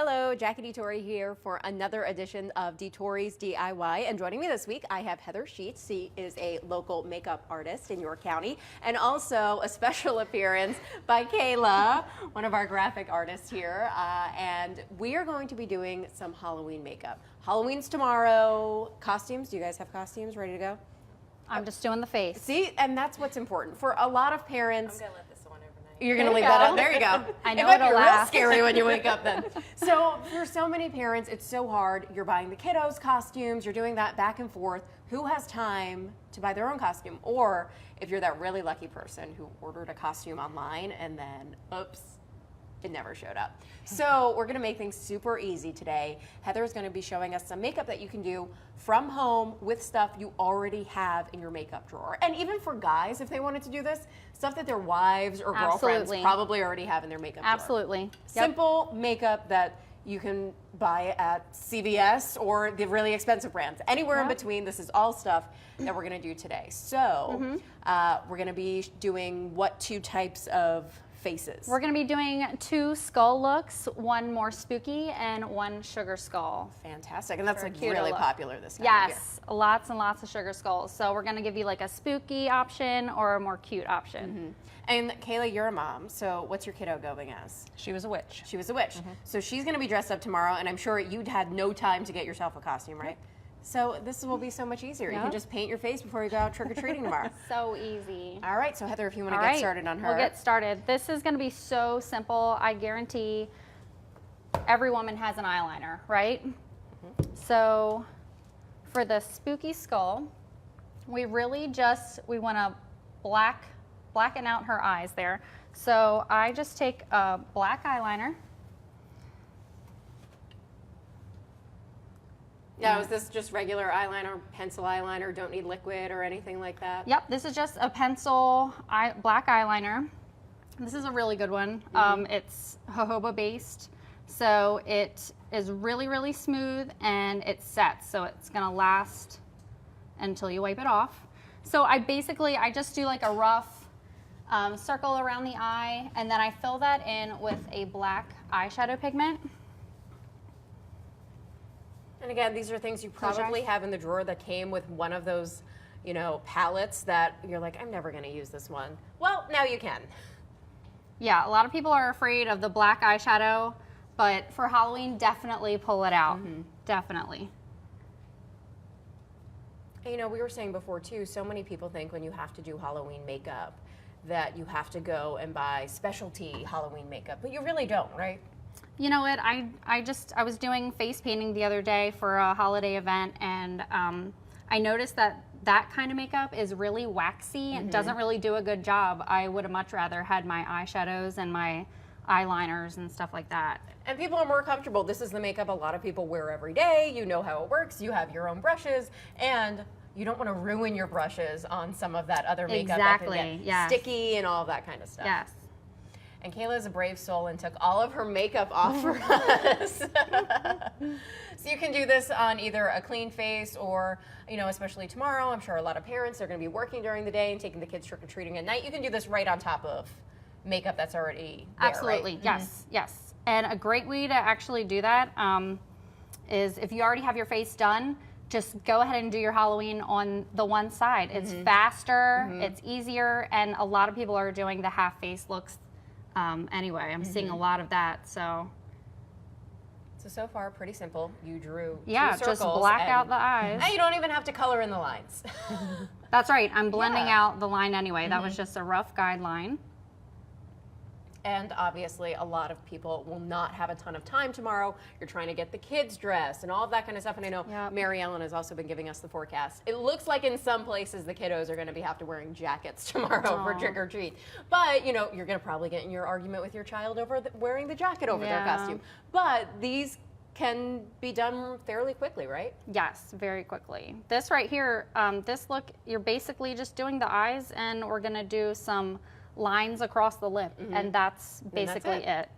Hello, Jackie DeTore here for another edition of DeTore's DIY. And joining me this week, I have Heather Sheets. She is a local makeup artist in York County, and also a special appearance by Kayla, one of our graphic artists here. And we are going to be doing some Halloween makeup. Halloween's tomorrow. Costumes, do you guys have costumes ready to go? I'm just doing the face. See, and that's what's important. For a lot of parents, I'm gonna let this one overnight. you're going to leave that up. There you go. I know it might it'll be real last. scary when you wake up then. So for so many parents, it's so hard. You're buying the kiddos costumes. You're doing that back and forth. Who has time to buy their own costume? Or if you're that really lucky person who ordered a costume online and then, oops, it never showed up. So we're gonna make things super easy today. Heather is gonna be showing us some makeup that you can do from home with stuff you already have in your makeup drawer. And even for guys, if they wanted to do this, stuff that their wives or girlfriends Absolutely. probably already have in their makeup drawer. Absolutely. Yep. Simple makeup that you can buy at CVS or the really expensive brands. Anywhere in Yep. between, this is all stuff that we're gonna do today. So we're gonna be doing what two types of faces? We're going to be doing 2 skull looks, one more spooky and one sugar skull. Fantastic, and that's For a like cuter really look. popular this time of year. Yes, lots and lots of sugar skulls. So we're going to give you like a spooky option or a more cute option. And Kayla, you're a mom, so what's your kiddo going as? She was a witch. She was a witch. So she's gonna be dressed up tomorrow, and I'm sure you'd had no time to get yourself a costume, right? So this will be so much easier. You can Yep. just paint your face before you go out trick-or-treating tomorrow. So easy. All right, so Heather, if you wanna All get right, started on her. We'll get started. This is going to be so simple. I guarantee every woman has an eyeliner, right? So for the spooky skull, we really we want to blacken out her eyes there. So I just take a black eyeliner. Now, is this just regular eyeliner, pencil eyeliner, don't need liquid or anything like that? Yep, this is just a pencil black eyeliner. This is a really good one. It's jojoba based, so it is really, really smooth and it sets, so it's gonna last until you wipe it off. So I just do like a rough circle around the eye, and then I fill that in with a black eyeshadow pigment. And again, these are things you Close your probably eyes. have in the drawer that came with one of those, you know, palettes that you're like, I'm never gonna use this one. Well, now you can. Yeah, a lot of people are afraid of the black eyeshadow, but for Halloween, definitely pull it out. Definitely. And, you know, we were saying before too, so many people think when you have to do Halloween makeup that you have to go and buy specialty Halloween makeup, but you really don't, right? You know what? I was doing face painting the other day for a holiday event, and I noticed that kind of makeup is really waxy and doesn't really do a good job. I would have much rather had my eyeshadows and my eyeliners and stuff like that. And people are more comfortable. This is the makeup a lot of people wear every day. You know how it works. You have your own brushes, and you don't want to ruin your brushes on some of that other makeup Exactly, that can get yes. sticky and all of that kind of stuff. Yes. And Kayla is a brave soul and took all of her makeup off for us. So you can do this on either a clean face or, you know, especially tomorrow, I'm sure a lot of parents are going to be working during the day and taking the kids trick-or-treating at night. You can do this right on top of makeup that's already there, Absolutely, right? yes, yes. And a great way to actually do that is if you already have your face done, just go ahead and do your Halloween on the one side. It's faster, it's easier, and a lot of people are doing the half face looks anyway. I'm seeing a lot of that, so. So far, pretty simple. You drew Yeah, two circles. just black and- out the eyes. And you don't even have to color in the lines. That's right, I'm blending Yeah. out the line anyway. That was just a rough guideline. And obviously, a lot of people will not have a ton of time tomorrow. You're trying to get the kids dressed and all of that kind of stuff. And I know Yep. Mary Ellen has also been giving us the forecast. It looks like in some places the kiddos are going to be have to wearing jackets tomorrow for Aw. trick or treat. But you know, you're going to probably get in your argument with your child over wearing the jacket over their Yeah. costume. But these can be done fairly quickly, right? Yes, very quickly. This right here, this look, you're basically just doing the eyes, and we're gonna do some lines across the lip, and that's basically it.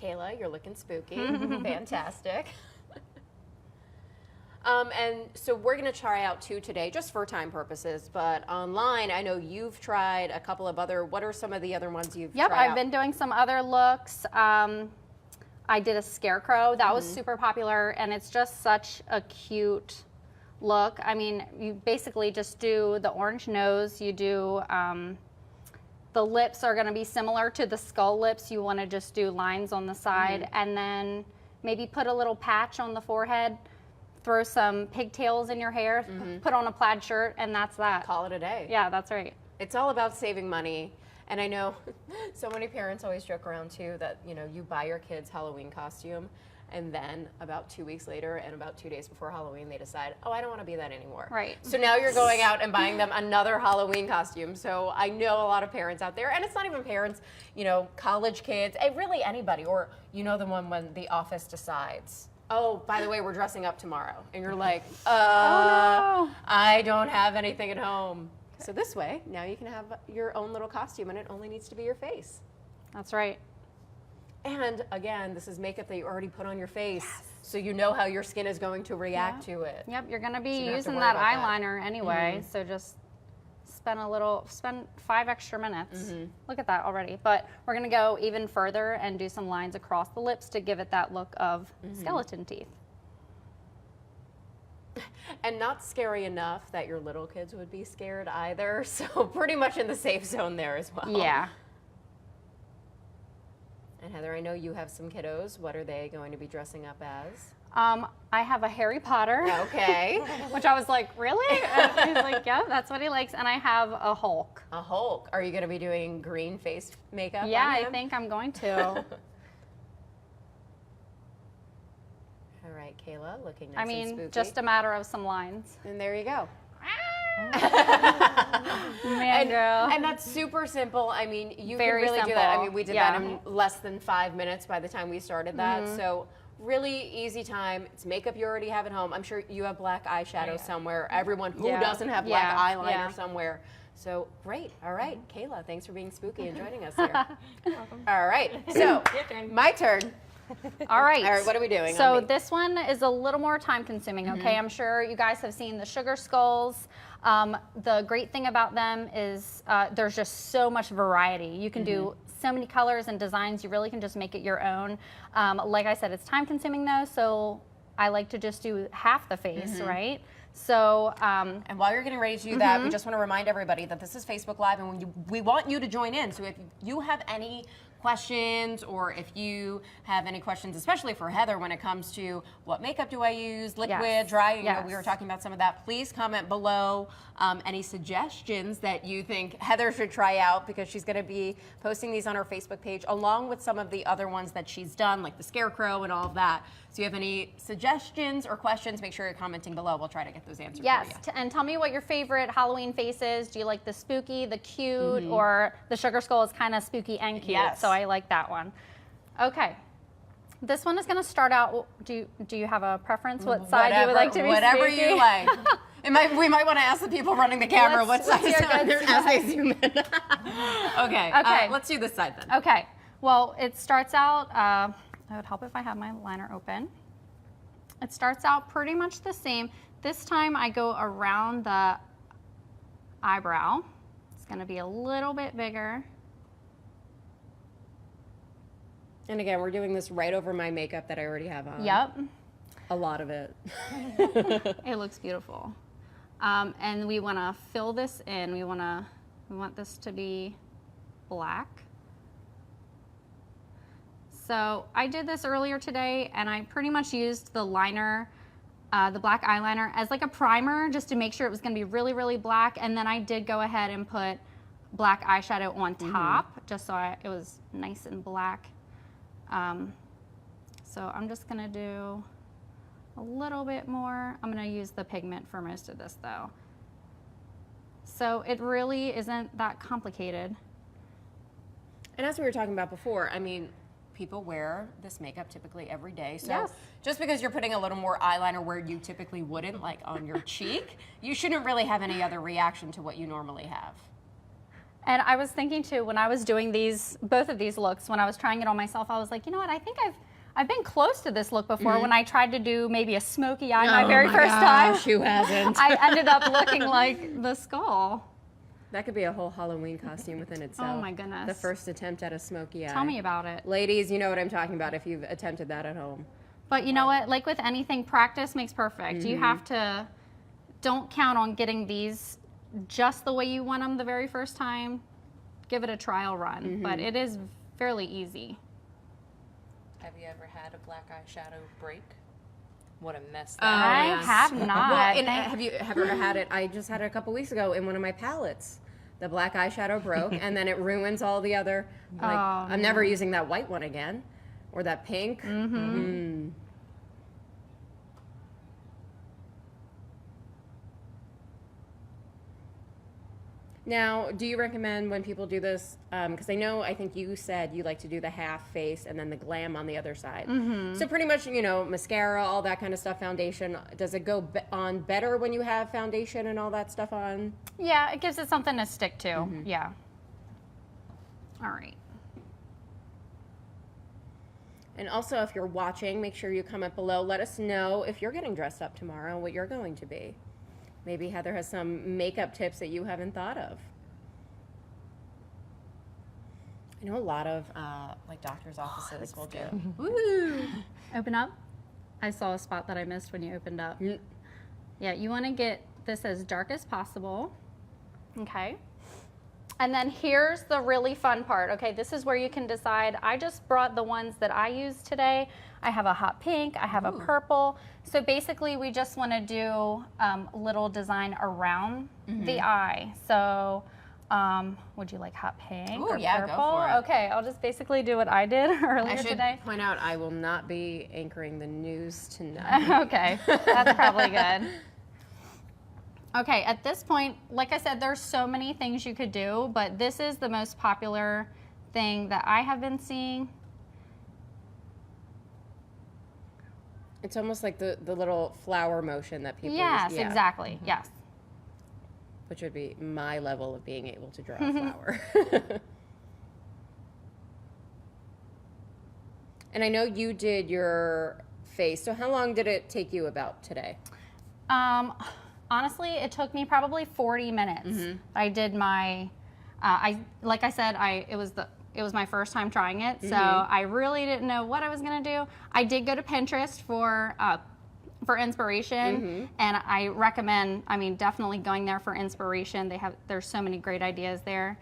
Kayla, you're looking spooky. Fantastic. And so we're going to try out 2 today just for time purposes, but online, I know you've tried a couple of other, what are some of the other ones you've tried I've out? been doing some other looks. I did a scarecrow. That was super popular, and it's just such a cute look. I mean, you basically just do the orange nose. You do, the lips are going to be similar to the skull lips. You want to just do lines on the side, and then maybe put a little patch on the forehead. Throw some pigtails in your hair, put on a plaid shirt, and that's that. Call it a day. Yeah, that's right. It's all about saving money. And I know so many parents always joke around too that, you know, you buy your kids Halloween costume and then about 2 weeks later and about 2 days before Halloween, they decide, oh, I don't want to be that anymore. Right. So now you're going out and buying them another Halloween costume. So I know a lot of parents out there, and it's not even parents, you know, college kids, really anybody, or you know the one when the office decides, oh, by the way, we're dressing up tomorrow. And you're like, Oh, no. I don't have anything at home. So this way, now you can have your own little costume, and it only needs to be your face. That's right. And again, this is makeup that you already put on your face, so you know how your skin is going to react to it. Yep, you're going to So be you don't have to using worry that about that. eyeliner anyway, so just spend 5 extra minutes. Look at that already. But we're going to go even further and do some lines across the lips to give it that look of skeleton teeth. And not scary enough that your little kids would be scared either, so pretty much in the safe zone there as well. Yeah. And Heather, I know you have some kiddos. What are they going to be dressing up as? I have a Harry Potter. Okay. Which I was like, really? And he's like, yeah, that's what he likes. And I have a Hulk. A Hulk. Are you going to be doing green face makeup Yeah, on I him? think I'm going to. All right, Kayla, looking nice I and mean, spooky. just a matter of some lines. And there you go. Man, girl. And that's super simple. I mean, you Very can really do that. I simple. mean, we did Yeah. that in less than 5 minutes by the time we started that. So really easy time. It's makeup you already have at home. I'm sure you have black eyeshadow somewhere. Everyone who Yeah. doesn't have black Yeah. eyeliner Yeah. somewhere. So great. All right, Kayla, thanks for being spooky and joining us here. All right, so my turn. All right. All right, what are we doing? So On me? this one is a little more time consuming, okay? I'm sure you guys have seen the sugar skulls. The great thing about them is there's just so much variety. You can do so many colors and designs. You really can just make it your own. Like I said, it's time consuming though, so I like to just do half the face, right? So, and while you're getting ready to do that, we just want to remind everybody that this is Facebook Live, and we want you to join in. So if you have any questions, or if you have any questions, especially for Heather, when it comes to what makeup do I use, liquid, Yes. dry, you know, Yes. we were talking about some of that. Please comment below any suggestions that you think Heather should try out, because she's going to be posting these on her Facebook page, along with some of the other ones that she's done, like the scarecrow and all of that. So if you have any suggestions or questions, make sure you're commenting below. We'll try to get those answered yes, for you. and tell me what your favorite Halloween face is. Do you like the spooky, the cute, or the sugar skull is kind of spooky and cute? Yes. So I like that one. Okay. This one is going to start out. Do you have a preference? What side you would like to be whatever spooky? you like. We might want to ask the people running the camera what What's side is your good as they zoom in. Okay. Okay. Let's do this side then. Okay. Well, it starts out. It would help if I had my liner open. It starts out pretty much the same. This time I go around the eyebrow. It's going to be a little bit bigger. And again, we're doing this right over my makeup that I already have on. Yep. A lot of it. It looks beautiful. And we want to fill this in. We want this to be black. So I did this earlier today, and I pretty much used the liner, the black eyeliner, as like a primer, just to make sure it was going to be really, really black. And then I did go ahead and put black eyeshadow on top, just so it was nice and black. So I'm just going to do a little bit more. I'm going to use the pigment for most of this though. So it really isn't that complicated. And as we were talking about before, I mean, people wear this makeup typically every day. So Yes. just because you're putting a little more eyeliner where you typically wouldn't, like on your cheek, you shouldn't really have any other reaction to what you normally have. And I was thinking too, when I was doing both of these looks, when I was trying it on myself, I was like, you know what, I think I've been close to this look before when I tried to do maybe a smoky eye my very first time. Who hasn't? I ended up looking like the skull. That could be a whole Halloween costume within itself. Oh my goodness. The first attempt at a smoky eye. Tell me about it. Ladies, you know what I'm talking about if you've attempted that at home. But you know what? Like with anything, practice makes perfect. You have to, don't count on getting these just the way you want them the very first time. Give it a trial run. But it is fairly easy. Have you ever had a black eyeshadow break? What a mess Oh, that I yes. have not. Well, and have you ever had it? I just had it a couple weeks ago in one of my palettes. The black eyeshadow broke, and then it ruins all the other. Like, I'm never using that white one again, or that pink. Now, do you recommend when people do this? Because I think you said you like to do the half face and then the glam on the other side. So pretty much, mascara, all that kind of stuff, foundation. Does it go on better when you have foundation and all that stuff on? Yeah, it gives it something to stick to. Yeah. All right. And also, if you're watching, make sure you comment below. Let us know if you're getting dressed up tomorrow, what you're going to be. Maybe Heather has some makeup tips that you haven't thought of. I know a lot of doctors' offices will do. Woo! Open up. I saw a spot that I missed when you opened up. Yeah, you want to get this as dark as possible. Okay. And then here's the really fun part. Okay, this is where you can decide. I just brought the ones that I used today. I have a hot pink, I have a purple. So basically we just want to do a little design around the eye. So would you like hot pink or yeah, purple? go for it. Okay, I'll just basically do what I did earlier I should today. point out I will not be anchoring the news tonight. Okay, that's probably good. Okay, at this point, like I said, there's so many things you could do, but this is the most popular thing that I have been seeing. It's almost like the little flower motion that people Yes, use. Yeah. exactly, yes. Which would be my level of being able to draw a flower. And I know you did your face. So how long did it take you about today? Honestly, it took me probably 40 minutes. I did my, like I said, it was my first time trying it, so I really didn't know what I was gonna do. I did go to Pinterest for inspiration, and I recommend, definitely going there for inspiration. There's so many great ideas there.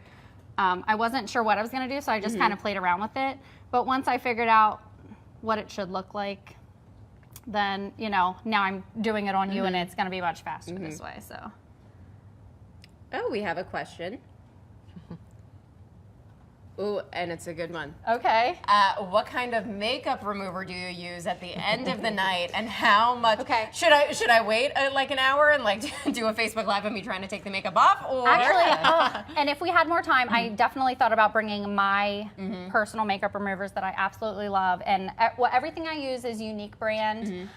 I wasn't sure what I was gonna do, so I just kind of played around with it. But once I figured out what it should look like, then, now I'm doing it on you, and it's gonna be much faster this way, so. Oh, we have a question. Ooh, and it's a good one. Okay. What kind of makeup remover do you use at the end of the night, and how much? Okay. Should I wait like an hour and like do a Facebook Live of me trying to take the makeup off? Or Actually, and if we had more time, I definitely thought about bringing my personal makeup removers that I absolutely love. And everything I use is Unique brand,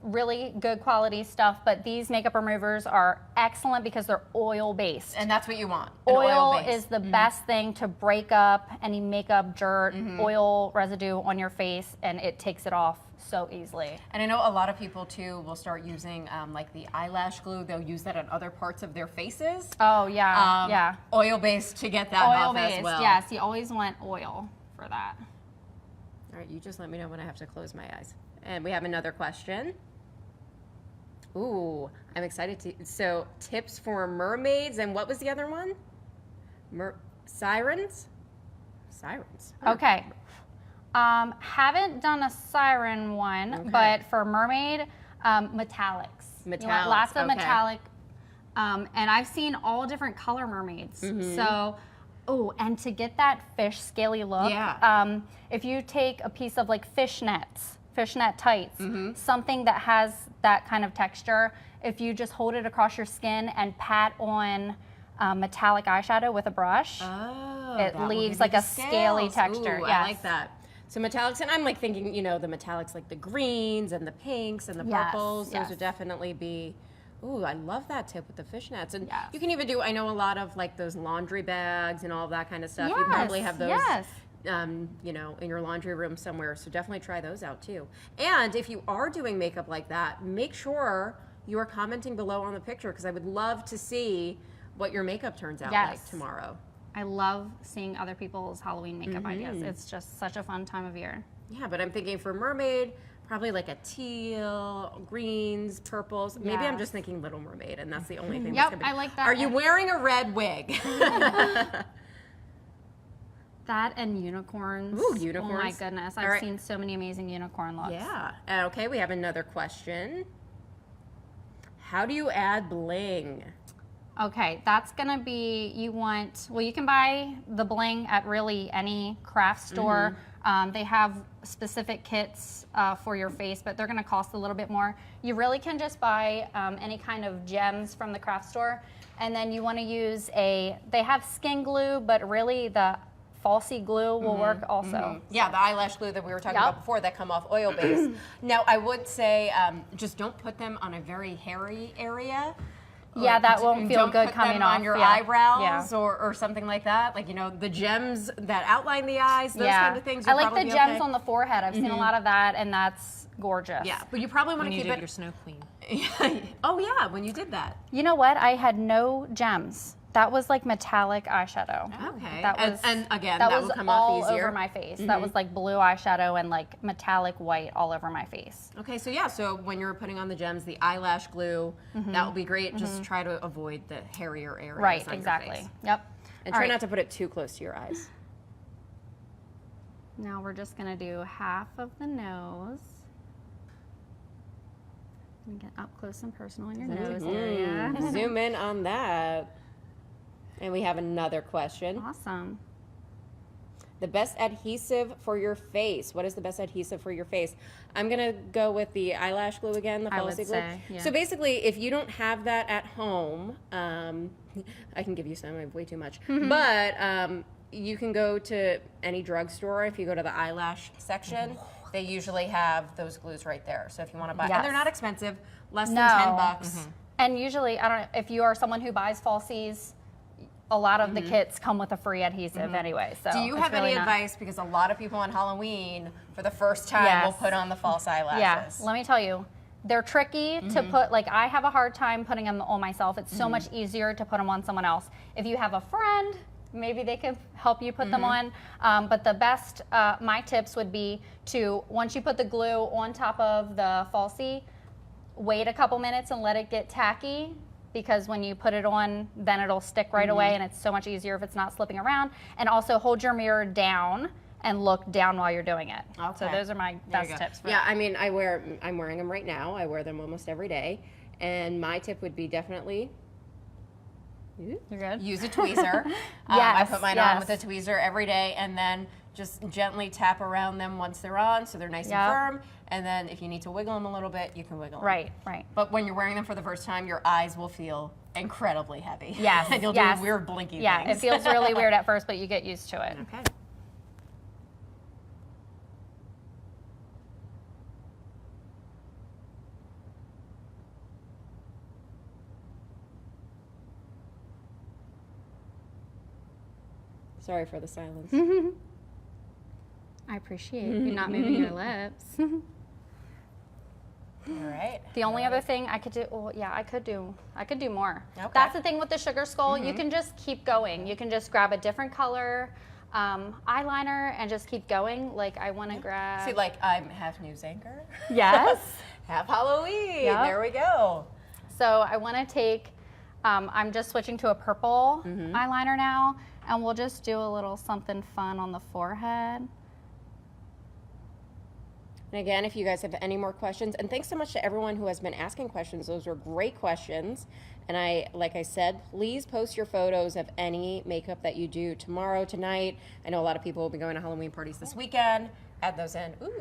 really good quality stuff. But these makeup removers are excellent because they're oil based. and that's what you want. an Oil oil-based. is the best thing to break up any makeup dirt, oil residue on your face, and it takes it off so easily. And I know a lot of people too will start using like the eyelash glue. They'll use that on other parts of their faces. Oh yeah, yeah. Oil based to get that Oil off as based, well. yes. You always want oil for that. All right, you just let me know when I have to close my eyes. And we have another question. Ooh, I'm excited to. So, tips for mermaids, and what was the other one? Sirens? Sirens. Okay. Haven't done a siren one, but for mermaid, metallics. You want Metallics, lots of okay. metallic. And I've seen all different color mermaids. So, and to get that fish scaly look, Yeah. if you take a piece of like fishnet tights, something that has that kind of texture, if you just hold it across your skin and pat on metallic eyeshadow with a brush, it that will leaves give you like the a scaly scales. texture. Ooh, Yes. I like that. So metallics, and I'm like thinking, the metallics like the greens and the pinks and the Yes, purples. Those yes. would definitely be. Ooh, I love that tip with the fishnets. And Yes. you can even do, I know a lot of like those laundry bags and all of that kind of stuff. You probably have those Yes. you know, in your laundry room somewhere. So definitely try those out too. And if you are doing makeup like that, make sure you are commenting below on the picture, because I would love to see what your makeup turns out Yes. like tomorrow. I love seeing other people's Halloween makeup ideas. It's just such a fun time of year. Yeah, but I'm thinking for mermaid, probably like a teal, greens, purples. Maybe I'm Yes. just thinking Little Mermaid, and that's the only thing. Yep, that's gonna be. I like that. Are you wearing a red wig? That and unicorns. Ooh, unicorns. Oh my goodness. All I've right. seen so many amazing unicorn looks. Yeah. Okay, we have another question. How do you add bling? Okay, that's gonna be, you can buy the bling at really any craft store. They have specific kits for your face, but they're gonna cost a little bit more. You really can just buy any kind of gems from the craft store. And then you wanna use they have skin glue, but really the falsy glue will work also. Yeah, the eyelash glue that we were talking Yep. about before that come off oil base. Now, I would say just don't put them on a very hairy area. Yeah, Like, that won't feel don't good put coming them off. on your Yeah. eyebrows Yeah. or something like that. Like, you know, the gems that outline the eyes, those kind of things. I you'll like the probably be gems okay. on the forehead. I've seen a lot of that, and that's gorgeous. Yeah, but you probably want When to you keep did it. your snow queen. Oh yeah, when you did that. You know what? I had no gems. That was like metallic eyeshadow. Okay. That was, and again, that that was will come all off easier. over my face. That was like blue eyeshadow and like metallic white all over my face. Okay, so yeah, so when you're putting on the gems, the eyelash glue, that will be great. Just try to avoid the hairier areas. Right, on your exactly. face. Yep. And All try right. not to put it too close to your eyes. Now we're just gonna do half of the nose. And get up close and personal in your nose area. Zoom in on that. And we have another question. Awesome. The best adhesive for your face. What is the best adhesive for your face? I'm going to go with the eyelash glue again, the I would falsy glue. say, yeah. So basically, if you don't have that at home, I can give you some. I have way too much. But you can go to any drugstore. If you go to the eyelash section, they usually have those glues right there. So if you want to buy, and they're Yes. not expensive, less than No. $10. And usually, I don't know, if you are someone who buys falsies, a lot of the kits come with a free adhesive anyway. So Do you it's have really any not- advice? Because a lot of people on Halloween, for the first time, will Yes. put on the false eyelashes. Yeah, let me tell you, they're tricky to put, like I have a hard time putting them on myself. It's so much easier to put them on someone else. If you have a friend, maybe they can help you put them on. But the best, my tips would be to, once you put the glue on top of the falsie, wait a couple minutes and let it get tacky. Because when you put it on, then it'll stick right away, and it's so much easier if it's not slipping around. And also hold your mirror down and look down while you're doing it. So Okay. those are my There you best go. tips. For Yeah, I mean, I'm wearing them right now. I wear them almost every day. And my tip would be definitely You're good. use a tweezer. I Yes, put mine on yes. with a tweezer every day, and then just gently tap around them once they're on so they're nice Yep. and firm. And then if you need to wiggle them a little bit, you can wiggle them. Right, right. But when you're wearing them for the first time, your eyes will feel incredibly heavy. Yes, And you'll yes. do weird blinky Yeah, things. it feels really weird at first, but you get used to it. Okay. Sorry for the silence. I appreciate you not moving your lips. All right. The only other thing I could do, well, yeah, I could do more. Okay. That's the thing with the sugar skull. You can just keep going. You can just grab a different color eyeliner and just keep going. Like I want to grab. See, like I'm half news anchor. Yes. Half Halloween. Yep. There we go. So I want to take. I'm just switching to a purple eyeliner now, and we'll just do a little something fun on the forehead. And again, if you guys have any more questions, and thanks so much to everyone who has been asking questions. Those were great questions. And like I said, please post your photos of any makeup that you do tomorrow, tonight. I know a lot of people will be going to Halloween parties this weekend. Add those in. Ooh.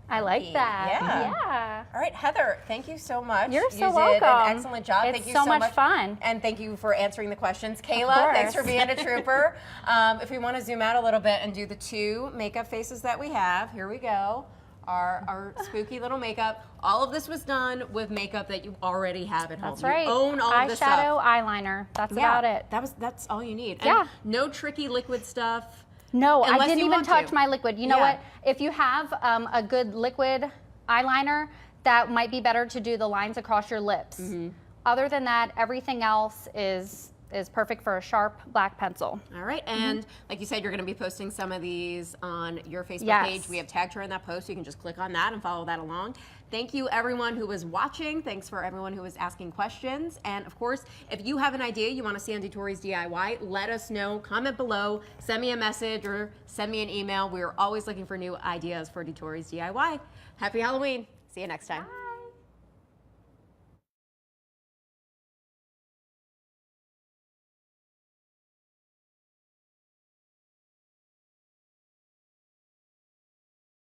I like funky. that. Yeah. Yeah. All right, Heather, thank you so much. You're so you welcome. did an excellent job. It's Thank you so much fun. And thank you for answering the questions. Kayla, thanks for course. being a trooper. If we want to zoom out a little bit and do the two makeup faces that we have, here we go. Our spooky little makeup. All of this was done with makeup that you already have at home. That's right. You own all of this stuff. Eyeshadow, eyeliner. That's about it. That's all you need. Yeah. And no tricky liquid stuff. No, I Unless didn't you even want touch to. my liquid. You know Yeah. what? If you have a good liquid eyeliner, that might be better to do the lines across your lips. Other than that, everything else is perfect for a sharp black pencil. All right, and like you said, you're going to be posting some of these on your Facebook Yes. page. We have tagged her in that post, so you can just click on that and follow that along. Thank you, everyone who was watching. Thanks for everyone who was asking questions. And of course, if you have an idea you want to see on Detori's DIY, let us know. Comment below, send me a message, or send me an email. We're always looking for new ideas for Detori's DIY. Happy Halloween. See you next time.